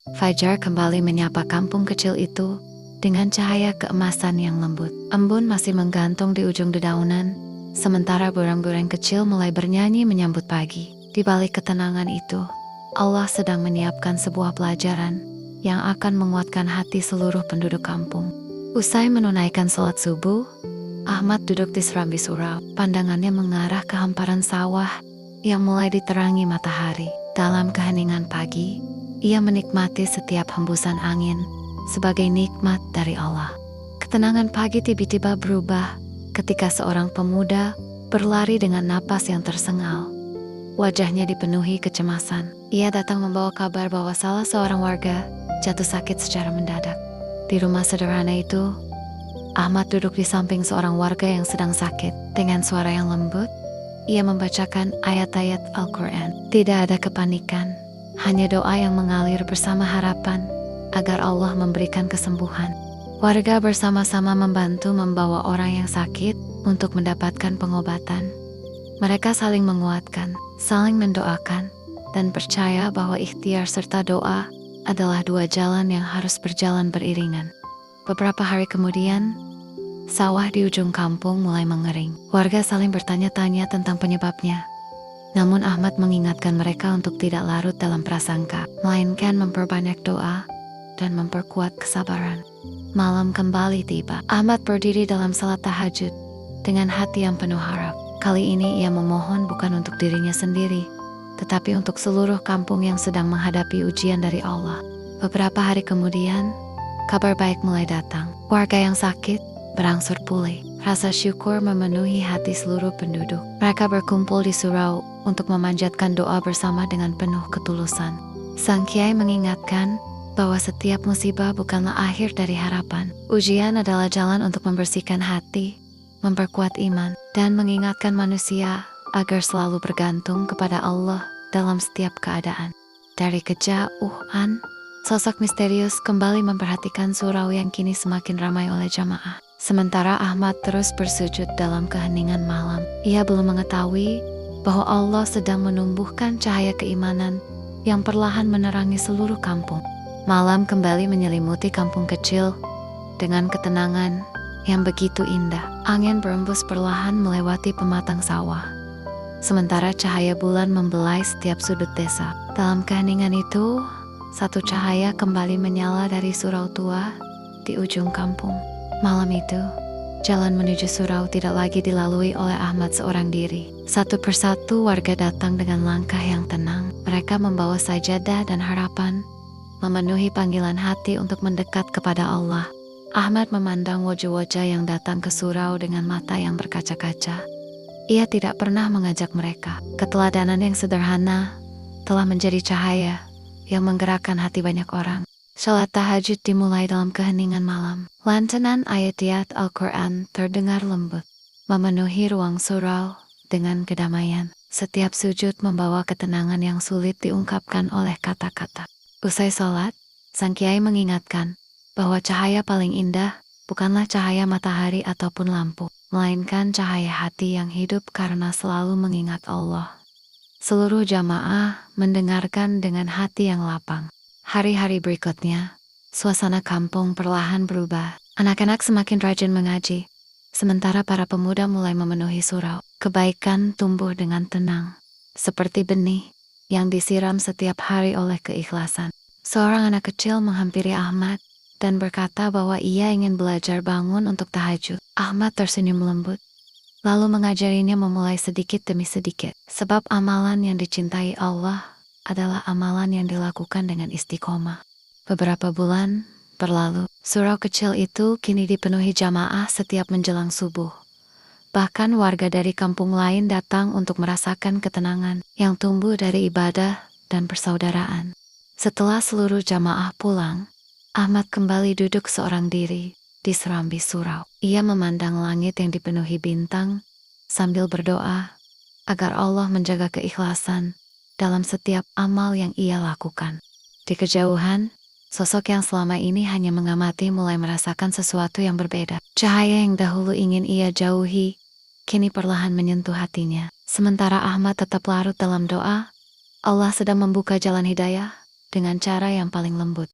Fajar kembali menyapa kampung kecil itu dengan cahaya keemasan yang lembut. Embun masih menggantung di ujung dedaunan, sementara burung-burung kecil mulai bernyanyi menyambut pagi. Di balik ketenangan itu, Allah sedang menyiapkan sebuah pelajaran yang akan menguatkan hati seluruh penduduk kampung. Usai menunaikan sholat subuh, Ahmad duduk di serambi surau. Pandangannya mengarah ke hamparan sawah yang mulai diterangi matahari. Dalam keheningan pagi, ia menikmati setiap hembusan angin sebagai nikmat dari Allah. Ketenangan pagi tiba-tiba berubah ketika seorang pemuda berlari dengan napas yang tersengal. Wajahnya dipenuhi kecemasan. Ia datang membawa kabar bahwa salah seorang warga jatuh sakit secara mendadak. Di rumah sederhana itu, Ahmad duduk di samping seorang warga yang sedang sakit. Dengan suara yang lembut, ia membacakan ayat-ayat Al-Quran. Tidak ada kepanikan, hanya doa yang mengalir bersama harapan agar Allah memberikan kesembuhan. Warga bersama-sama membantu membawa orang yang sakit untuk mendapatkan pengobatan. Mereka saling menguatkan, saling mendoakan, dan percaya bahwa ikhtiar serta doa adalah dua jalan yang harus berjalan beriringan. Beberapa hari kemudian, sawah di ujung kampung mulai mengering. Warga saling bertanya-tanya tentang penyebabnya. Namun Ahmad mengingatkan mereka untuk tidak larut dalam prasangka, melainkan memperbanyak doa dan memperkuat kesabaran. Malam kembali tiba. Ahmad berdiri dalam salat tahajud dengan hati yang penuh harap. Kali ini ia memohon bukan untuk dirinya sendiri, tetapi untuk seluruh kampung yang sedang menghadapi ujian dari Allah. Beberapa hari kemudian, kabar baik mulai datang. Warga yang sakit berangsur pulih. Rasa syukur memenuhi hati seluruh penduduk. Mereka berkumpul di surau untuk memanjatkan doa bersama dengan penuh ketulusan. Sang Kiai mengingatkan bahwa setiap musibah bukanlah akhir dari harapan. Ujian adalah jalan untuk membersihkan hati, memperkuat iman, dan mengingatkan manusia agar selalu bergantung kepada Allah dalam setiap keadaan. Dari kejauhan, sosok misterius kembali memperhatikan surau yang kini semakin ramai oleh jamaah. Sementara Ahmad terus bersujud dalam keheningan malam. Ia belum mengetahui bahwa Allah sedang menumbuhkan cahaya keimanan yang perlahan menerangi seluruh kampung. Malam kembali menyelimuti kampung kecil dengan ketenangan yang begitu indah. Angin berembus perlahan melewati pematang sawah, sementara cahaya bulan membelai setiap sudut desa. Dalam keheningan itu, satu cahaya kembali menyala dari surau tua di ujung kampung. Malam itu, jalan menuju surau tidak lagi dilalui oleh Ahmad seorang diri. Satu persatu warga datang dengan langkah yang tenang. Mereka membawa sajadah dan harapan, memenuhi panggilan hati untuk mendekat kepada Allah. Ahmad memandang wajah-wajah yang datang ke surau dengan mata yang berkaca-kaca. Ia tidak pernah mengajak mereka. Keteladanan yang sederhana telah menjadi cahaya yang menggerakkan hati banyak orang. Salat tahajud dimulai dalam keheningan malam. Lantunan ayat-ayat Al-Quran terdengar lembut, memenuhi ruang surau dengan kedamaian. Setiap sujud membawa ketenangan yang sulit diungkapkan oleh kata-kata. Usai salat, Sang Kiai mengingatkan bahwa cahaya paling indah bukanlah cahaya matahari ataupun lampu, melainkan cahaya hati yang hidup karena selalu mengingat Allah. Seluruh jamaah mendengarkan dengan hati yang lapang. Hari-hari berikutnya, suasana kampung perlahan berubah. Anak-anak semakin rajin mengaji, sementara para pemuda mulai memenuhi surau. Kebaikan tumbuh dengan tenang, seperti benih yang disiram setiap hari oleh keikhlasan. Seorang anak kecil menghampiri Ahmad dan berkata bahwa ia ingin belajar bangun untuk tahajud. Ahmad tersenyum lembut, lalu mengajarinya memulai sedikit demi sedikit. Sebab amalan yang dicintai Allah adalah amalan yang dilakukan dengan istiqomah. Beberapa bulan berlalu, surau kecil itu kini dipenuhi jamaah setiap menjelang subuh. Bahkan warga dari kampung lain datang untuk merasakan ketenangan yang tumbuh dari ibadah dan persaudaraan. Setelah seluruh jamaah pulang, Ahmad kembali duduk seorang diri di serambi surau. Ia memandang langit yang dipenuhi bintang sambil berdoa agar Allah menjaga keikhlasan dalam setiap amal yang ia lakukan. Di kejauhan, sosok yang selama ini hanya mengamati mulai merasakan sesuatu yang berbeda. Cahaya yang dahulu ingin ia jauhi, kini perlahan menyentuh hatinya. Sementara Ahmad tetap larut dalam doa, Allah sedang membuka jalan hidayah dengan cara yang paling lembut.